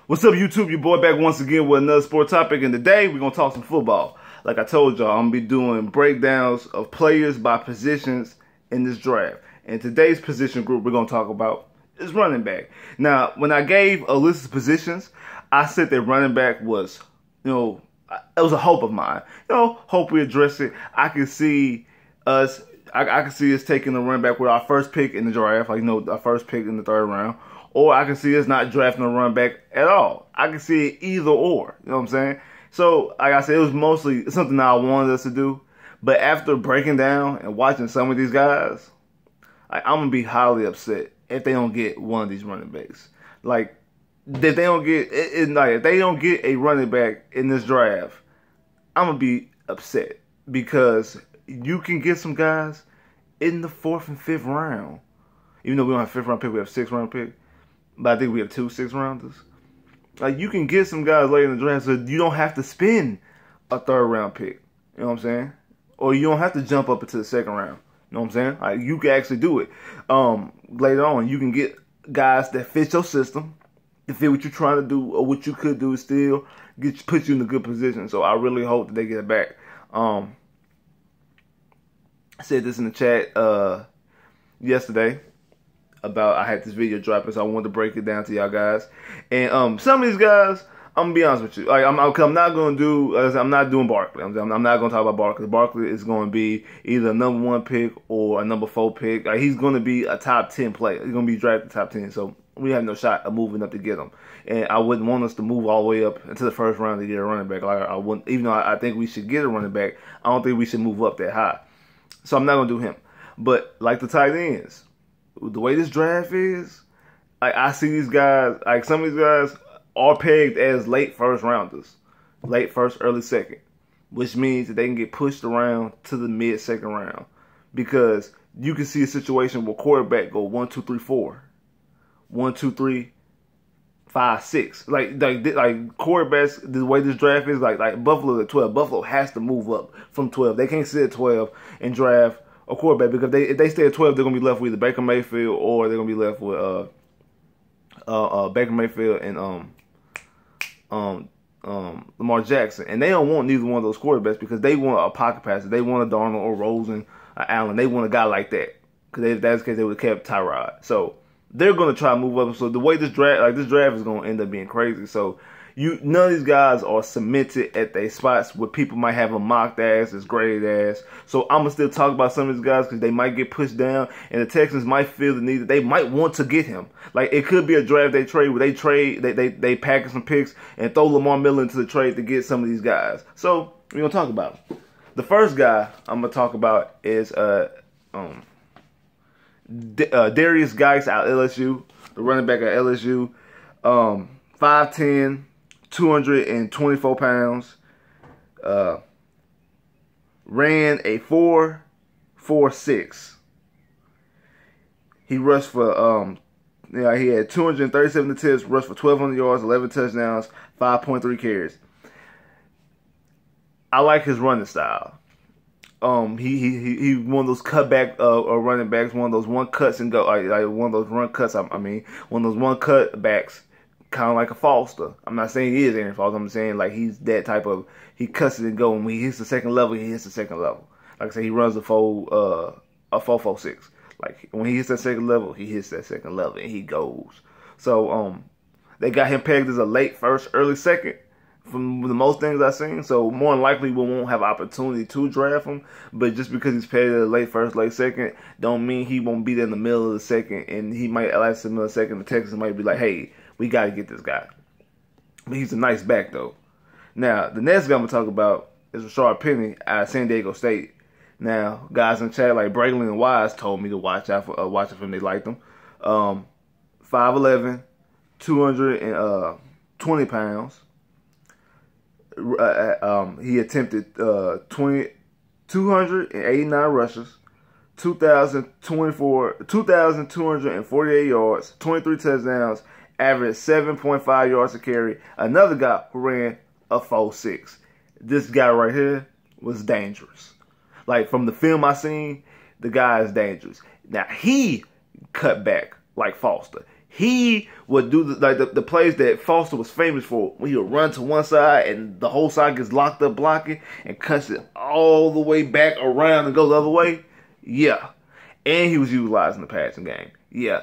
What's up, YouTube? Your boy back once again with another sport topic, and today we're gonna talk some football. Like I told y'all, I'm gonna be doing breakdowns of players by positions in this draft. And today's position group we're gonna talk about is running back. Now, when I gave a list of positions, I said that running back was, it was a hope of mine. Hope we address it. I can see us. I can see us taking the running back with our first pick in the draft, our first pick in the third round. Or I can see us not drafting a running back at all. I can see it either or. You know what I'm saying? So, like I said, it was mostly something that I wanted us to do. But after breaking down and watching some of these guys, I'm going to be highly upset if they don't get one of these running backs. Like, if they don't get if they don't get a running back in this draft, I'm going to be upset. Because you can get some guys in the 4th and 5th round. Even though we don't have 5th round pick, we have 6th round pick. But I think we have 2 6-rounders. Like, you can get some guys later in the draft, so you don't have to spend a 3rd round pick. You know what I'm saying? Or you don't have to jump up into the 2nd round. You know what I'm saying? Like, you can actually do it. Later on, you can get guys that fit your system, that fit what you're trying to do, or what you could do still put you in a good position. So I really hope that they get it back. I said this in the chat yesterday. I had this video dropping, so I wanted to break it down to y'all guys. And some of these guys, I'm gonna be honest with you. Like, I'm not doing Barkley. I'm not gonna talk about Barkley. Barkley is gonna be either a number 1 pick or a number 4 pick. Like, he's gonna be a top 10 player. He's gonna be drafted top 10. So we have no shot of moving up to get him. And I wouldn't want us to move all the way up into the 1st round to get a running back. Like, I wouldn't, even though I think we should get a running back, I don't think we should move up that high. So I'm not gonna do him. But like the tight ends, the way this draft is, I see these guys, like some of these guys are pegged as late 1st rounders. Late 1st, early 2nd. Which means that they can get pushed around to the mid 2nd round. Because you can see a situation where quarterback go 1, 2, 3, 4. 1, 2, 3, 5, 6. Like quarterbacks, the way this draft is, like Buffalo at 12. Buffalo has to move up from 12. They can't sit at 12 and draft a quarterback, because if they stay at 12, they're gonna be left with either Baker Mayfield, or they're gonna be left with Baker Mayfield and Lamar Jackson, and they don't want neither one of those quarterbacks, because they want a pocket passer. They want a Darnold or Rosen, Allen. They want a guy like that, because if that's the case, they would have kept Tyrod. So they're gonna try to move up. So the way this draft is gonna end up being crazy. So none of these guys are cemented at their spots where people might have them mocked as graded as. So I'm gonna still talk about some of these guys, because they might get pushed down, and the Texans might feel the need that they might want to get him. Like, it could be a draft they trade where they package some picks and throw Lamar Miller into the trade to get some of these guys. So we're gonna talk about them. The first guy I'm gonna talk about is Derrius Guice out of LSU, the running back at LSU. 5'10". 224 pounds, ran a 4.46. He rushed for he had 237 attempts, rushed for 1,200 yards, 11 touchdowns, 5.3 carries. I like his running style. He one of those cutback running backs, one of those one cuts and go, like one of those run cuts. One of those one cut backs. Kind of like a Foster. I'm not saying he is Aaron Foster. I'm saying, like, he's that type of, he cuts it and go, and when he hits the 2nd level, he hits the 2nd level. Like I said, he runs a 4.46. Like, when he hits that 2nd level, he hits that 2nd level, and he goes. So they got him pegged as a late 1st, early 2nd from the most things I've seen. So more than likely we won't have opportunity to draft him. But just because he's pegged as a late 1st, late 2nd, don't mean he won't be there in the middle of the 2nd, and he might last in the 2nd. The Texans might be like, hey, we got to get this guy. But he's a nice back, though. Now, the next guy I'm going to talk about is Rashaad Penny out of San Diego State. Now, guys in chat like Braylon and Wise told me to watch out for him. They liked him. 5'11", 220 pounds. He attempted 289 rushes, 2,248 yards, 23 touchdowns, averaged 7.5 yards a carry. Another guy who ran a 4.6. This guy right here was dangerous. Like, from the film I seen, the guy is dangerous. Now, he cut back like Foster. he would do the plays that Foster was famous for, when he would run to one side and the whole side gets locked up blocking and cuts it all the way back around and goes the other way. Yeah. And he was utilizing the passing game. Yeah.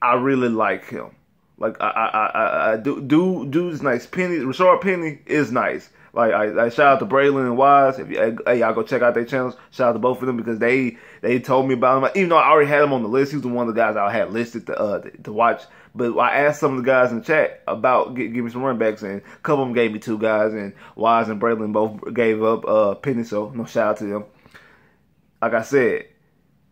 I really like him. Like, dude's nice. Rashaad Penny is nice. Like, I shout out to Braylon and Wise. If y'all go check out their channels. Shout out to both of them because they told me about him. Even though I already had him on the list, he was one of the guys I had listed to watch. But I asked some of the guys in the chat about give me some running backs, and a couple of them gave me two guys, and Wise and Braylon both gave up Penny. So no shout out to them. Like I said,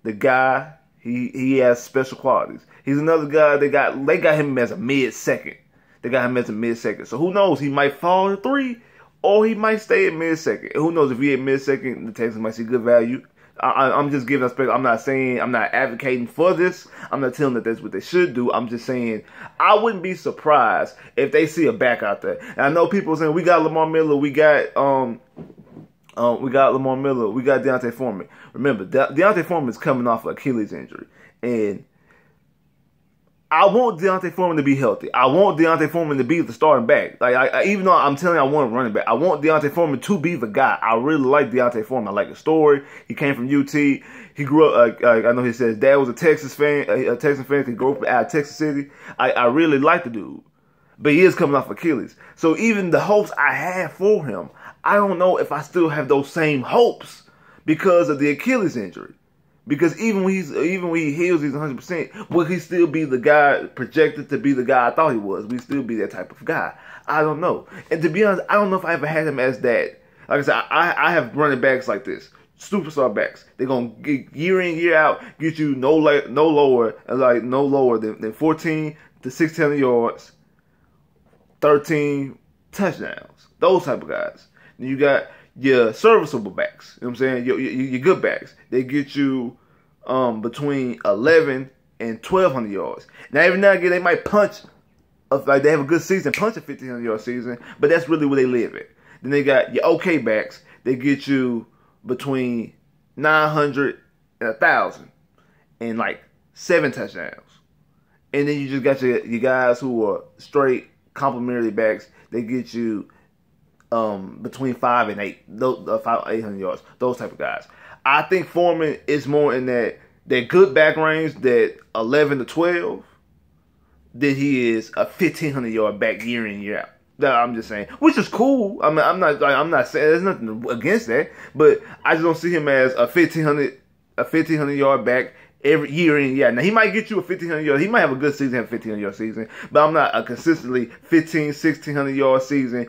the guy he has special qualities. He's another guy they got him as a mid-second. They got him as a mid-second. So who knows? He might fall to 3. Or he might stay at mid-second. Who knows, if he at mid-second, the Texans might see good value. I'm just giving a spec. I'm not advocating for this. I'm not telling that that's what they should do. I'm just saying I wouldn't be surprised if they see a back out there. And I know people are saying we got Lamar Miller, we got Lamar Miller, we got Deontay Foreman. Remember, Deontay Foreman is coming off an Achilles injury, and I want Deontay Foreman to be healthy. I want Deontay Foreman to be the starting back. Like, even though I'm telling you I want a running back, I want Deontay Foreman to be the guy. I really like Deontay Foreman. I like his story. He came from UT. He grew up, I know he said his dad was a Texas fan, a Texan fan. He grew up out of Texas City. I really like the dude. But he is coming off Achilles. So even the hopes I had for him, I don't know if I still have those same hopes because of the Achilles injury. Because even when he heals, he's 100%. Will he still be the guy projected to be the guy I thought he was? Will he still be that type of guy? I don't know. And to be honest, I don't know if I ever had him as that. Like I said, I have running backs like this, superstar backs. They're gonna get year in, year out, get you no lower than 14 to 1600 yards, 13 touchdowns. Those type of guys. Then you got your serviceable backs. You know what I'm saying? Your good backs. They get you between 11 and 1200 yards. Now every now and again they might punch, like they have a good season, punch a 1500 yard season, but that's really where they live at. Then they got your okay backs. They get you between 900 and 1000 and like 7 touchdowns. And then you just got your guys who are straight complimentary backs. They get you between 5 and 8, 800 yards, those type of guys. I think Foreman is more in that good back range, that 11 to 12, than he is a 1500 yard back year in, year out. I'm just saying, which is cool. I mean, I'm not saying there's nothing against that, but I just don't see him as a 1500 yard back every year in, year out. Now he might get you a 1500 yard. He might have a good season, have a 1500 yard season, but I'm not a consistently 1600 yard season,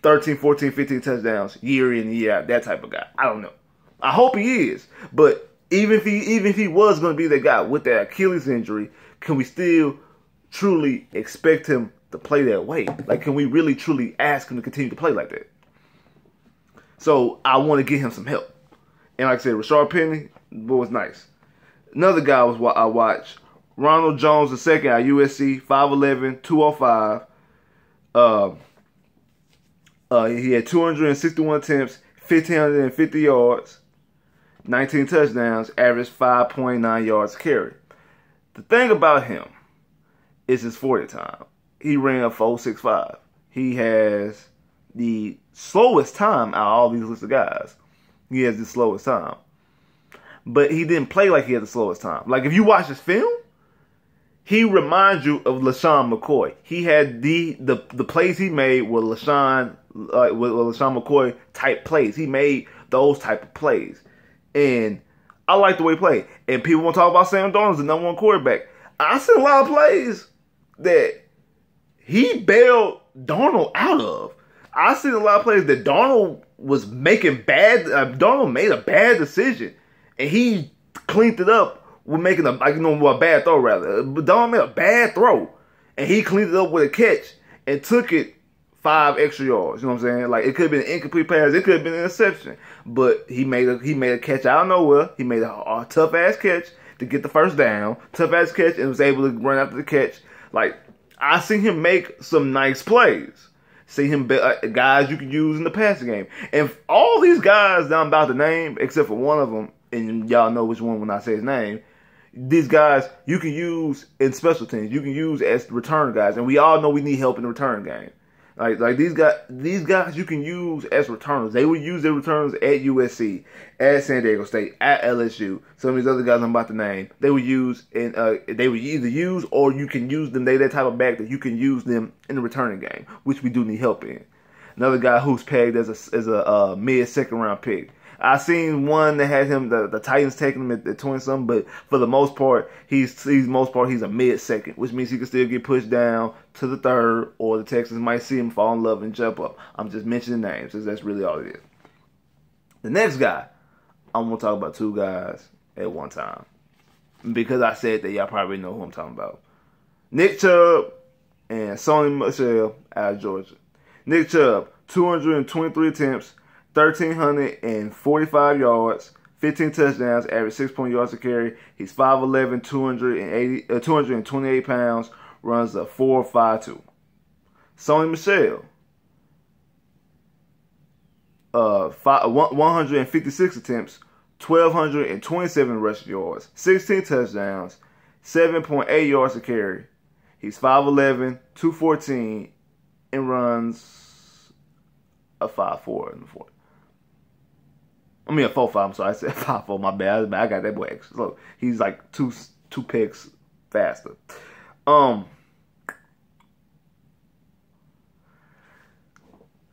13, 14, 15 touchdowns year in, year out, that type of guy. I don't know. I hope he is. But even if he was going to be that guy with that Achilles injury, can we still truly expect him to play that way? Like, can we really truly ask him to continue to play like that? So I want to get him some help. And like I said, Rashaad Penny was nice. Another guy I watched, Ronald Jones II at USC, 5'11", 205. He had 261 attempts, 1,550 yards, 19 touchdowns, averaged 5.9 yards a carry. The thing about him is his 40 time. He ran a 4.65. He has the slowest time out of all these listed guys. He has the slowest time. But he didn't play like he had the slowest time. Like, if you watch his film, he reminds you of LaShawn McCoy. He had the plays he made were LaShawn McCoy type plays. He made those type of plays. And I like the way he played. And people want to talk about Sam Darnold as the #1 quarterback. I seen a lot of plays that he bailed Darnold out of. I seen a lot of plays that Darnold was making Darnold made a bad decision, and he cleaned it up with making a bad throw rather. But Darnold made a bad throw, and he cleaned it up with a catch and took it 5 extra yards. You know what I'm saying? Like, it could have been an incomplete pass, it could have been an interception, but he made a catch out of nowhere. He made a tough ass catch to get the first down, tough ass catch, and was able to run after the catch. Like, I seen him make some nice plays. See him guys you can use in the passing game. And all these guys that I'm about to name, except for one of them, and y'all know which one when I say his name, These guys you can use in special teams. You can use as return guys, and we all know we need help in the return game. Like these guys you can use as returners. They would use their returns at USC, at San Diego State, at LSU. Some of these other guys I'm about to name, they would use in they would either use or you can use them. They that type of back that you can use them in the returning game, which we do need help in. Another guy who's pegged as a mid-second round pick. I seen one that had him the Titans taking him at 20 something, but for the most part he's a mid-second, which means he can still get pushed down to the third, or the Texans might see him fall in love and jump up. I'm just mentioning names, because that's really all it is. The next guy, I'm gonna talk about two guys at one time, because I said that y'all probably know who I'm talking about. Nick Chubb and Sony Michel out of Georgia. Nick Chubb, 223 attempts, 1,345 yards, 15 touchdowns, average 6 yards a carry. He's 5'11", 228 pounds, runs a 4.52. Sony Michel, 156 attempts, 1,227 rushing yards, 16 touchdowns, 7.8 yards a carry. He's 5'11", 214, and runs a 5.4 in the 40. I mean a 4.5. I'm sorry, I said 5.4. My bad. I got that boy extra. So he's like two picks faster.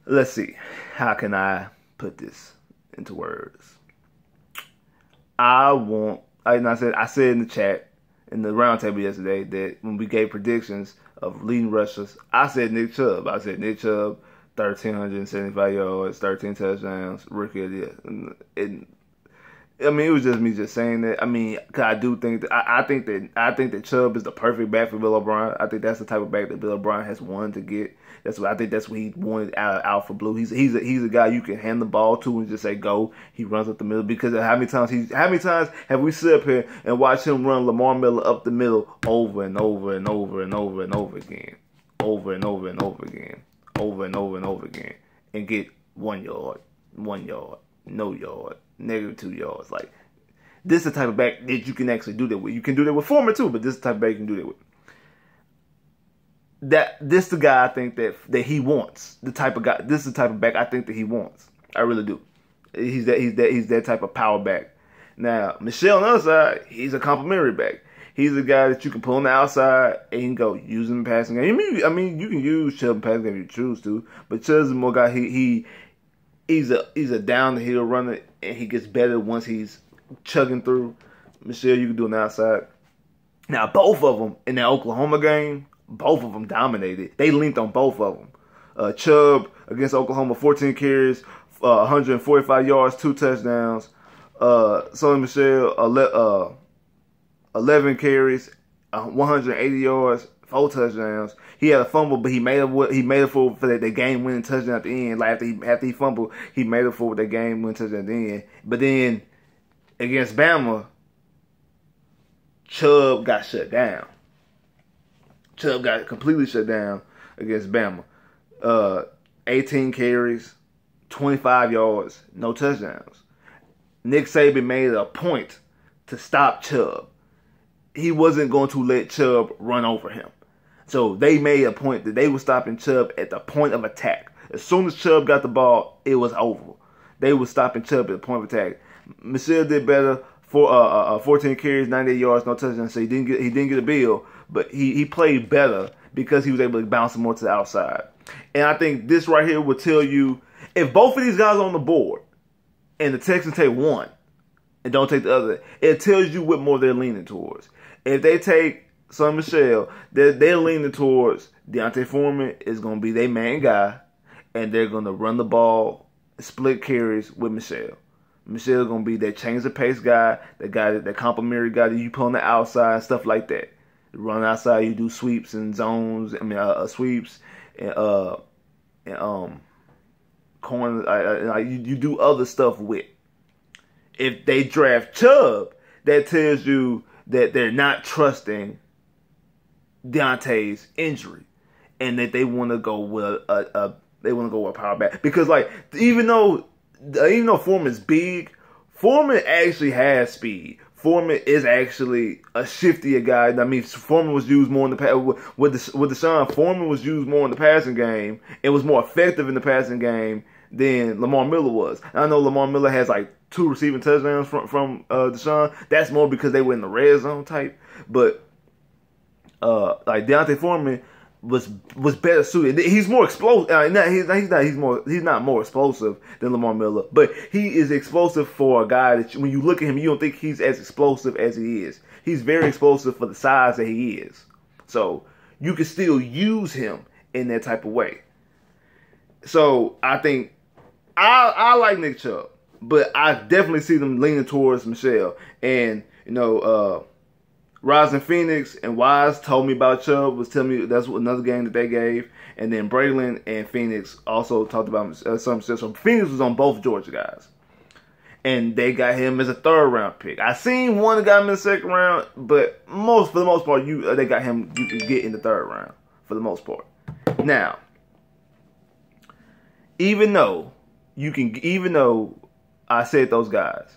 Let's see. How can I put this into words? I said in the chat in the roundtable yesterday that when we gave predictions of leading rushers, I said Nick Chubb. 1,375 yards, 13 touchdowns, rookie of the year. And I mean, it was just me just saying that. I mean, cause I do think that I think that Chubb is the perfect back for Bill O'Brien. I think that's the type of back that Bill O'Brien has wanted to get. That's what he wanted out of Alpha Blue. He's a guy you can hand the ball to and just say go. He runs up the middle, because how many times have we sit up here and watched him run Lamar Miller up the middle over and over and over and over and over again, over and over and over again, over and over and over again, and get 1 yard, no yard, -2 yards. Like, this is the type of back that you can actually do that with. You can do that with Foreman too, but this is the type of back you can do that with. This the guy I think that he wants. The type of guy. This is the type of back I think that he wants. I really do. He's that type of power back. Now, Michel on the other side, he's a complimentary back. He's a guy that you can pull on the outside and go use him in passing game. I mean, you can use Chubb in passing game if you choose to, but Chubb's more guy. He's a down the hill runner, and he gets better once he's chugging through. Michel, you can do on the outside. Now, both of them in that Oklahoma game, both of them dominated. They linked on both of them. Chubb against Oklahoma, 14 carries, 145 yards, 2 touchdowns. Sony Michel, 11 carries, 180 yards, 4 touchdowns. He had a fumble, but he made it for the game-winning touchdown at the end. Like after he fumbled, he made it for the game-winning touchdown at the end. But then against Bama, Chubb got shut down. Chubb got completely shut down against Bama. 18 carries, 25 yards, no touchdowns. Nick Saban made it a point to stop Chubb. He wasn't going to let Chubb run over him. So they made a point that they were stopping Chubb at the point of attack. As soon as Chubb got the ball, it was over. They were stopping Chubb at the point of attack. Michel did better for 14 carries, 98 yards, no touchdowns. So he didn't get a bill, but he played better because he was able to bounce more to the outside. And I think this right here will tell you, if both of these guys are on the board and the Texans take one and don't take the other, it tells you what more they're leaning towards. If they take Sony Michel, they're leaning towards D'Onta Foreman is going to be their main guy, and they're going to run the ball, split carries with Michel. Michel's going to be that change the pace guy, that complimentary guy that you put on the outside, stuff like that. You run outside, you do sweeps and zones, sweeps and corner, you do other stuff with. If they draft Chubb, that tells you that they're not trusting Deontay's injury, and that they want to go with a power back, because like even though Foreman's big, Foreman actually has speed. Foreman is actually a shiftier guy. I mean, Foreman was used more in the pass. With Deshaun, Foreman was used more in the passing game. It was more effective in the passing game than Lamar Miller was. And I know Lamar Miller has like 2 receiving touchdowns from Deshaun. That's more because they were in the red zone type. But like Deontay Foreman was better suited. He's more explosive. He's not more explosive than Lamar Miller, but he is explosive for a guy that when you look at him, you don't think he's as explosive as he is. He's very explosive for the size that he is. So you can still use him in that type of way. So I think I like Nick Chubb, but I definitely see them leaning towards Michel. And Rising Phoenix and Wise told me about Chubb, was telling me that's another game that they gave. And then Braylon and Phoenix also talked about some stuff. So Phoenix was on both Georgia guys. And they got him as a 3rd round pick. I seen one that got him in the 2nd round, but for the most part, they got him, you can get in the 3rd round for the most part. Now, even though I said those guys,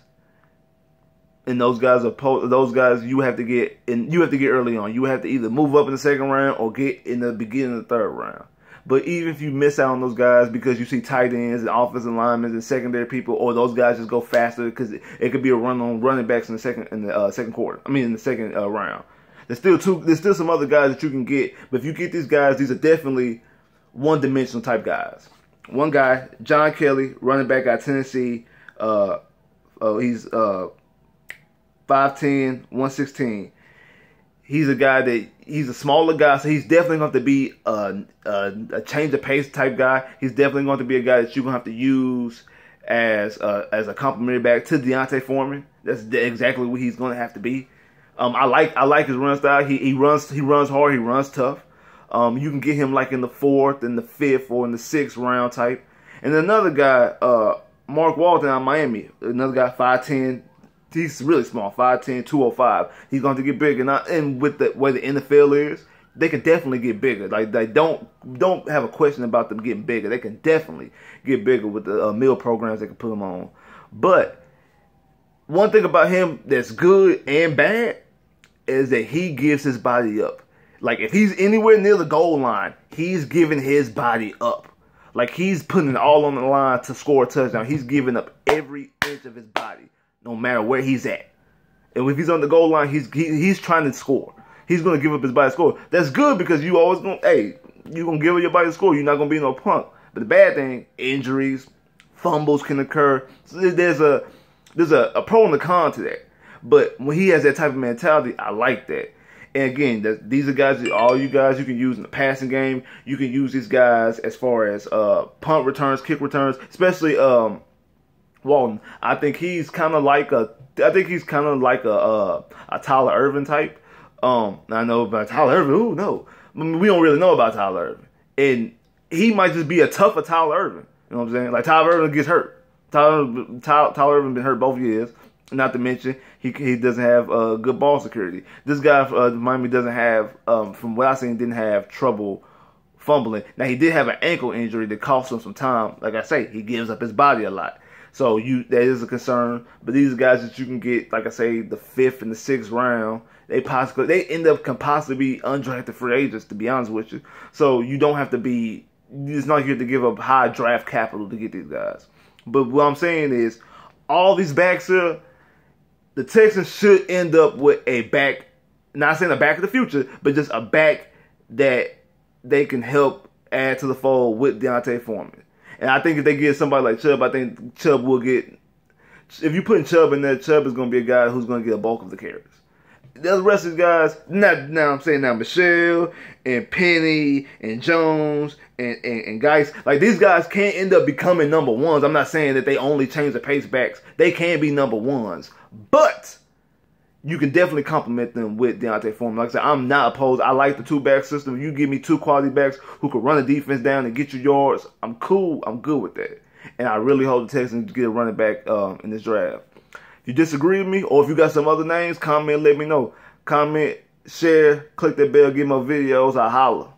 and those guys you have to get early on. You have to either move up in the 2nd round or get in the beginning of the 3rd round. But even if you miss out on those guys because you see tight ends and offensive linemen and secondary people, or those guys just go faster because it could be a run on running backs in the second quarter. I mean in the 2nd round. There's still some other guys that you can get, but if you get these guys, these are definitely one-dimensional type guys. One guy, John Kelly, running back out of Tennessee. He's 5'10", 116. He's a guy he's a smaller guy, so he's definitely going to be a change of pace type guy. He's definitely going to be a guy that you're going to have to use as a complementary back to Deontay Foreman. That's exactly what he's going to have to be. I like his run style. He runs hard. He runs tough. You can get him like in the 4th and the 5th or in the 6th round type. And another guy, Mark Walton out of Miami, another guy 5'10". He's really small, 5'10", 205. He's going to get bigger. And with the way the NFL is, they can definitely get bigger. Like they don't have a question about them getting bigger. They can definitely get bigger with the meal programs they can put them on. But one thing about him that's good and bad is that he gives his body up. Like if he's anywhere near the goal line, he's giving his body up. Like he's putting it all on the line to score a touchdown. He's giving up every inch of his body, no matter where he's at. And if he's on the goal line, he's trying to score. He's going to give up his body to score. That's good because you always going to give up your body to score. You're not going to be no punk. But the bad thing, injuries, fumbles can occur. So there's a pro and a con to that. But when he has that type of mentality, I like that. And again, these are guys, all you guys you can use in the passing game. You can use these guys as far as punt returns, kick returns, especially Walton. I think he's kind of like a Tyler Ervin type. I know about Tyler Ervin. Ooh, no, I mean, we don't really know about Tyler Ervin, and he might just be a tougher Tyler Ervin. You know what I'm saying? Like Tyler Ervin gets hurt. Tyler Ervin been hurt both years. Not to mention, he doesn't have good ball security. This guy Miami doesn't have, from what I've seen, didn't have trouble fumbling. Now, he did have an ankle injury that cost him some time. Like I say, he gives up his body a lot. So that is a concern. But these guys that you can get, like I say, the 5th and the 6th round, they can possibly be undrafted free agents, to be honest with you. So you don't have to be, it's not like you have to give up high draft capital to get these guys. But what I'm saying is, all these backs here, the Texans should end up with a back, not saying a back of the future, but just a back that they can help add to the fold with Deontay Foreman. And I think if they get somebody like Chubb, I think Chubb will get, if you put Chubb in there, Chubb is going to be a guy who's going to get a bulk of the carries. The rest of the guys, I'm saying Michel and Penny and Jones and Guice, like these guys can't end up becoming number ones. I'm not saying that they only change the pace backs. They can be number ones. But you can definitely complement them with Deontay Foreman. Like I said, I'm not opposed. I like the 2-back system. If you give me 2 quality backs who can run the defense down and get you yards, I'm cool. I'm good with that. And I really hope the Texans get a running back in this draft. If you disagree with me, or if you got some other names, comment, let me know. Comment, share, click that bell, get more videos. I holla.